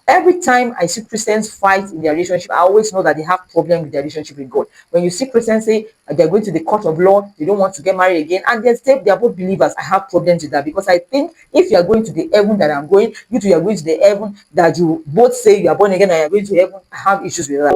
Every time I see Christians fight in their relationship, I always know that they have problem with their relationship with God. When you see Christians say they're going to the court of law, they don't want to get married again, and they are both believers, I have problems with that, because I think if you are going to the heaven that I'm going, you two are going to the heaven that you both say you are born again and you are going to heaven, I have issues with that.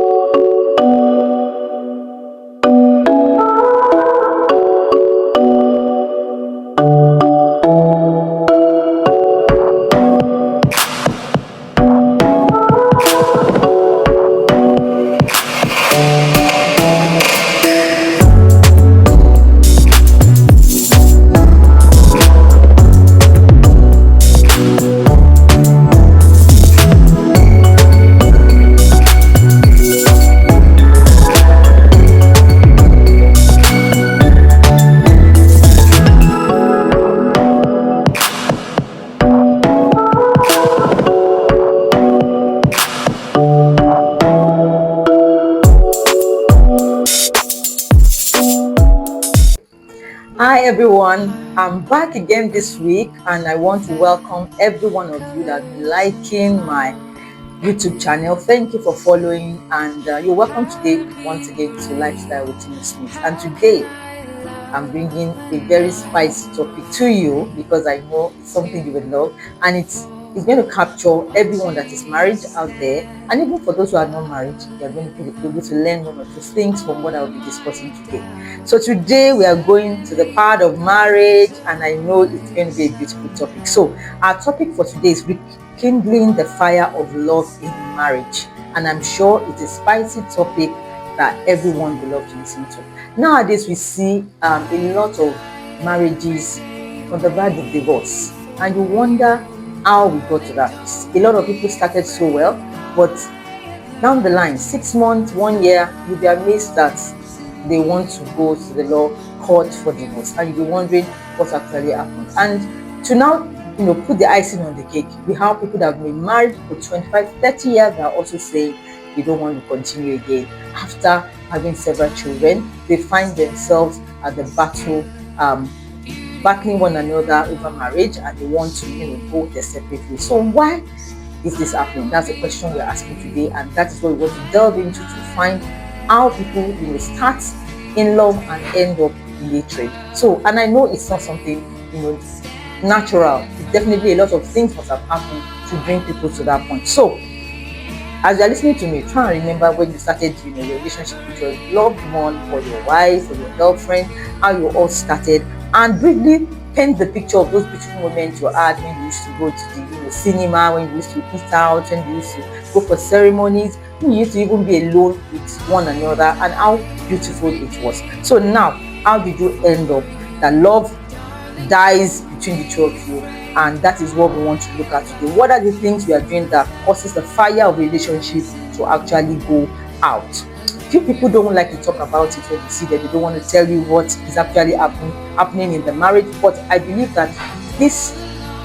Hi everyone, I'm back again this week, and I want to welcome every one of you that liking my YouTube channel. Thank you for following, and you're welcome today once again to Lifestyle with Tinu Smith. And today I'm bringing a very spicy topic to you because I know it's something you would love, and it's going to capture everyone that is married out there, and even for those who are not married, they are going to be able to learn one or two things from what I will be discussing today. So today we are going to the part of marriage, and I know it's going to be a beautiful topic. So our topic for today is rekindling the fire of love in marriage, and I'm sure it's a spicy topic that everyone will love to listen to. Nowadays, we see a lot of marriages on the verge of divorce, and you wonder how we got to that. A lot of people started so well, but down the line, 6 months, 1 year, you'll be amazed that they want to go to the law court for divorce, and you'll be wondering what actually happened. And to now, put the icing on the cake, we have people that have been married for 25, 30 years that are also saying they don't want to continue again. After having several children, they find themselves at the battle, battling one another over marriage, and they want to go their separate ways. So why is this happening? That's the question we're asking today, and that is what we want to delve into to find how people start in love and end up in hatred. So, and I know it's not something natural. Definitely a lot of things must have happened to bring people to that point. So as you're listening to me, try and remember when you started your relationship with your loved one, or your wife, or your girlfriend, how you all started, and briefly paint the picture of those beautiful moments you had when you used to go to the cinema, when you used to eat out, when you used to go for ceremonies, when you used to even be alone with one another, and how beautiful it was. So now, how did you end up that love dies between the two of you? And that is what we want to look at today. What are the things we are doing that causes the fire of relationship to actually go out? Few people don't like to talk about it when you see that. They don't want to tell you what is actually happening in the marriage. But I believe that this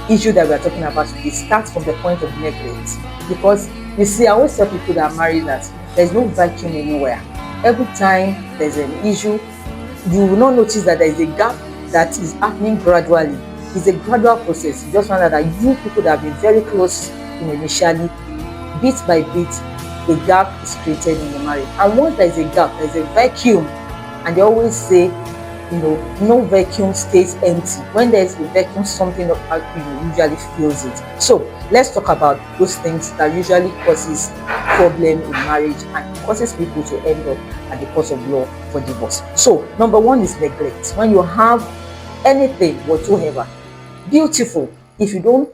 issue that we are talking about today starts from the point of neglect. Because you see, I always tell people that are married that there's no vacuum anywhere. Every time there's an issue, you will not notice that there is a gap that is happening gradually. It's a gradual process. You just find out that you people that have been very close initially, bit by bit, a gap is created in the marriage. And once there is a gap, there is a vacuum. And they always say, no vacuum stays empty. When there is a vacuum, something usually fills it. So let's talk about those things that usually causes problem in marriage and causes people to end up at the court of law for divorce. So number one is neglect. When you have anything whatsoever beautiful, if you don't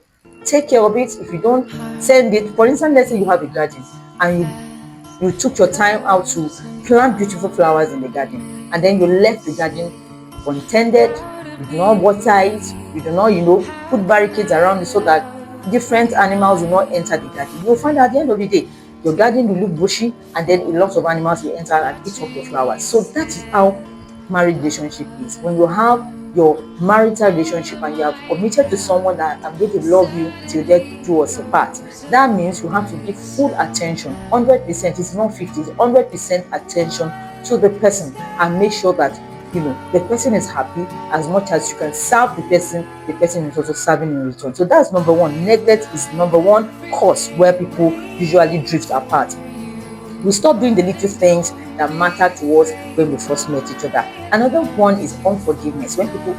take care of it, if you don't send it, for instance, let's say you have a garden and you took your time out to plant beautiful flowers in the garden, and then you left the garden untended, you do not water it, you do not put barricades around it so that different animals will not enter the garden. You'll find at the end of the day your garden will look bushy, and then a lot of animals will enter and eat up your flowers. So that is how marriage relationship is. When you have your marital relationship and you have committed to someone that I'm going to love you till death do us apart, that means you have to give full attention, 100%. It's not 50, it's 100% attention to the person, and make sure that the person is happy. As much as you can serve the person is also serving in return. So that's number one. Neglect is number one cause where people usually drift apart. We stop doing the little things that matter to us when we first met each other. Another one is unforgiveness. When people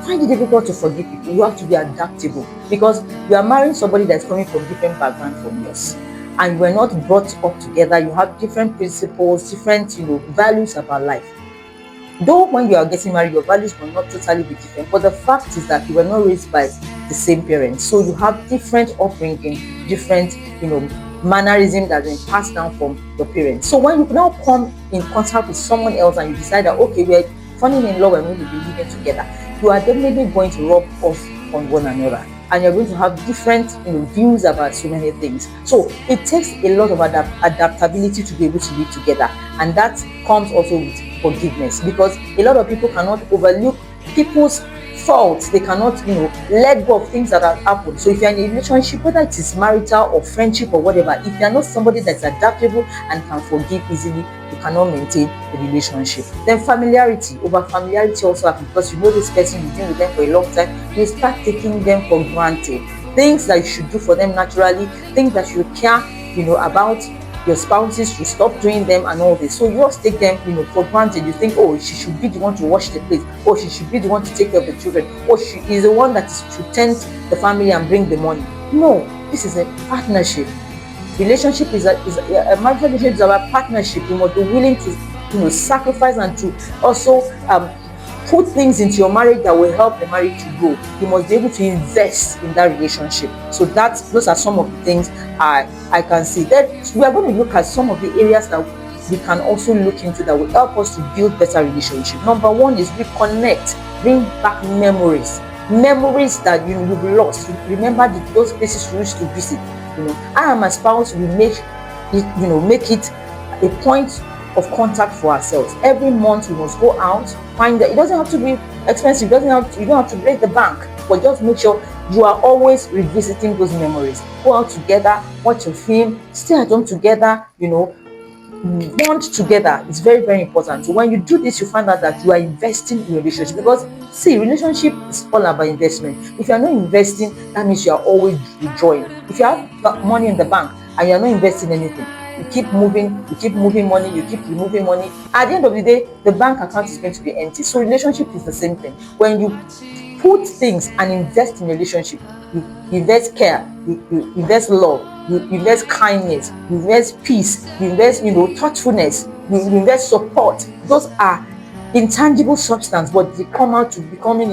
find it difficult to forgive people, you have to be adaptable, because you are marrying somebody that's coming from different background from yours, and you were not brought up together. You have different principles, different values about life. Though when you are getting married, your values will not totally be different, but the fact is that you were not raised by the same parents, so you have different upbringing, different mannerism that's been passed down from your parents. So when you now come in contact with someone else and you decide that, okay, we're falling in love and we will be living together, you are definitely going to rub off on one another, and you're going to have different views about so many things. So it takes a lot of adaptability to be able to live together, and that comes also with forgiveness, because a lot of people cannot overlook people's faults. They cannot let go of things that have happened. So if you're in a relationship, whether it is marital or friendship or whatever, if you're not somebody that's adaptable and can forgive easily, you cannot maintain the relationship. Then familiarity. Over familiarity also happens, because you know this person, you've been with them for a long time, you start taking them for granted. Things that you should do for them naturally, things that you care about your spouses, you stop doing them and all this. So you just take them for granted. You think, oh, she should be the one to wash the plate, or she should be the one to take care of the children, or she is the one that is to tend the family and bring the money. No, this is a partnership. Relationship is a marital relationship is about partnership. You must be willing to sacrifice and to also put things into your marriage that will help the marriage to grow. You must be able to invest in that relationship. So those are some of the things I can see. Then we are going to look at some of the areas that we can also look into that will help us to build better relationship. Number one is reconnect, bring back memories that you've lost. Remember those places you used to visit. I and my spouse, we make it a point of contact for ourselves. Every month we must go out, find that it doesn't have to be expensive, you don't have to break the bank, but just make sure you are always revisiting those memories. Go out together, watch a film, stay at home together, bond together. It's very, very important. So when you do this, you find out that you are investing in your relationship, because see, relationship is all about investment. If you are not investing, that means you are always withdrawing. If you have money in the bank and you are not investing anything, you keep moving money, you keep removing money. At the end of the day, the bank account is going to be empty. So relationship is the same thing. When you put things and invest in relationship, you invest care, you invest love, you invest kindness, you invest peace, you invest thoughtfulness, you invest support. Those are intangible substance, but they come out to becoming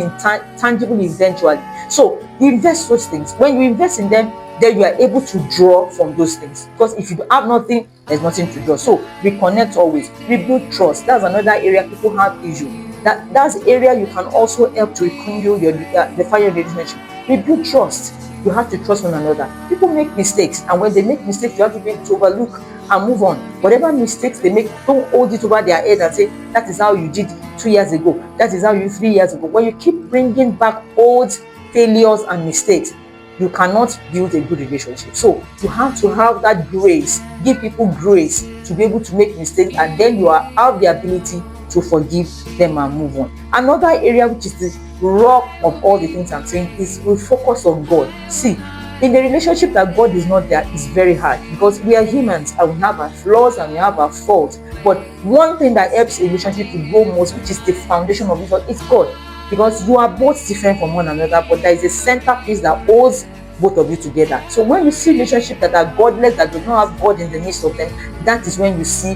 tangible eventually. So you invest those things. When you invest in them, then you are able to draw from those things, because if you have nothing, there's nothing to draw. So reconnect always, rebuild trust. That's another area people have issue. That's the area you can also help to rekindle the fire relationship. Rebuild trust. You have to trust one another. People make mistakes, and when they make mistakes, you have to be able to overlook and move on. Whatever mistakes they make, don't hold it over their head and say, that is how you did 2 years ago, that is how you 3 years ago. When you keep bringing back old failures and mistakes, you cannot build a good relationship. So you have to have that grace, give people grace to be able to make mistakes, and then you have the ability to forgive them and move on. Another area, which is the rock of all the things I'm saying, is we focus on God. See, in a relationship that God is not there, is very hard, because we are humans and we have our flaws and we have our faults. But one thing that helps a relationship to grow most, which is the foundation of it all, is God. Because you are both different from one another, but there is a centerpiece that holds both of you together. So when you see relationships that are godless, that do not have God in the midst of them, that is when you see,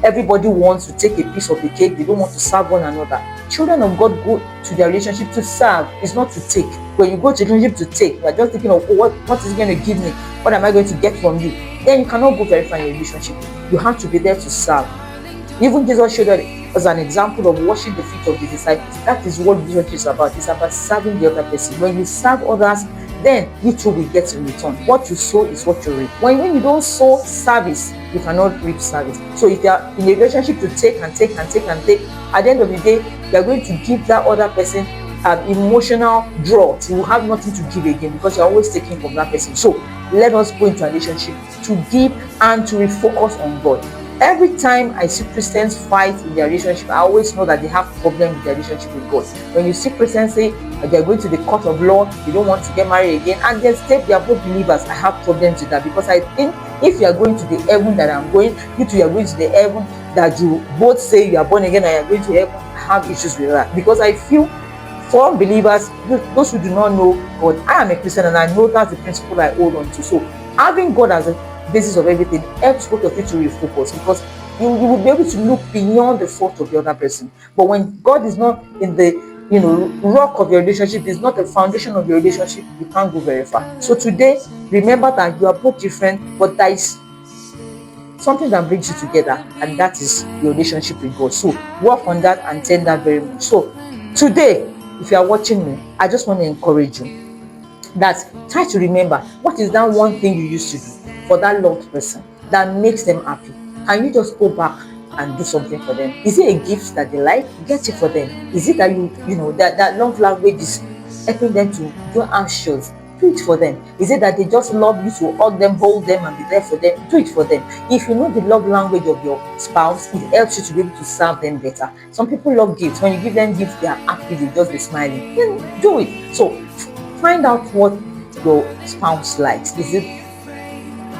everybody wants to take a piece of the cake. They don't want to serve one another. Children of God go to their relationship to serve. It's not to take. When you go to relationship to take, you are just thinking of, what is he going to give me? What am I going to get from you? Then you cannot go very far in a relationship. You have to be there to serve. Even Jesus showed us as an example of washing the feet of the disciples. That is what relationship is about. It's about serving the other person. When you serve others, then you too will get in return. What you sow is what you reap. When you don't sow service, you cannot reap service. So if you are in a relationship to take and take and take and take, at the end of the day, you are going to give that other person an emotional drought. You will have nothing to give again, because you are always taking from that person. So let us go into a relationship to give and to refocus on God. Every time I see Christians fight in their relationship, I always know that they have problem with their relationship with God. When you see Christians say they're going to the court of law, they don't want to get married again, and they say they are both believers, I have problems with that, because I think if you are going to the heaven that I'm going, you two are going to the heaven that you both say you are born again and you are going to heaven, I have issues with that, because I feel for unbelievers, those who do not know God, I am a Christian and I know that's the principle I hold on to. So having God as a basis of everything helps both of you to refocus, because you will be able to look beyond the fault of the other person. But when God is not in the rock of your relationship, is not the foundation of your relationship, you can't go very far. So today, remember that you are both different, but there is something that brings you together, and that is your relationship with God. So work on that and tend that very much. So today, if you are watching me, I just want to encourage you that try to remember, what is that one thing you used to do for that loved person that makes them happy? Can you just go back and do something for them? Is it a gift that they like? Get it for them. Is it that that love language is helping them to do anxious? Do it for them. Is it that they just love you to hug them, hold them, and be there for them? Do it for them. If you know the love language of your spouse, it helps you to be able to serve them better. Some people love gifts. When you give them gifts, they are happy, they just be smiling. Then do it. So find out what your spouse likes. Is it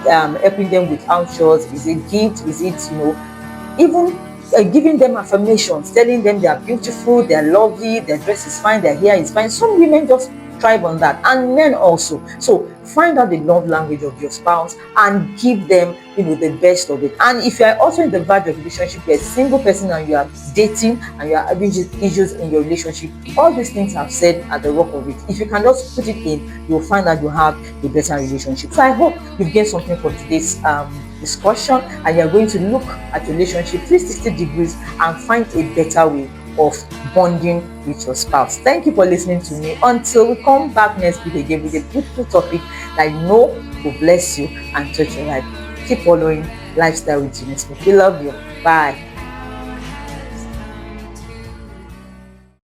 helping them with outshores? Is it gift? Is it even giving them affirmations, telling them they are beautiful, they are lovely, their dress is fine, their hair is fine? Some women just thrive on that, and men also. So find out the love language of your spouse and give them the best of it. And if you are also in the verge of relationship, you're a single person and you are dating and you are having issues in your relationship, all these things I've said at the rock of it, if you can just put it in, you'll find that you have a better relationship. So I hope you've gained something from today's discussion, and you're going to look at relationship 360 degrees and find a better way of bonding with your spouse. Thank you for listening to me. Until we come back next week again with a beautiful topic that I know will bless you and touch your life. Keep following Lifestyle with Tinu Smith. We love you. Bye.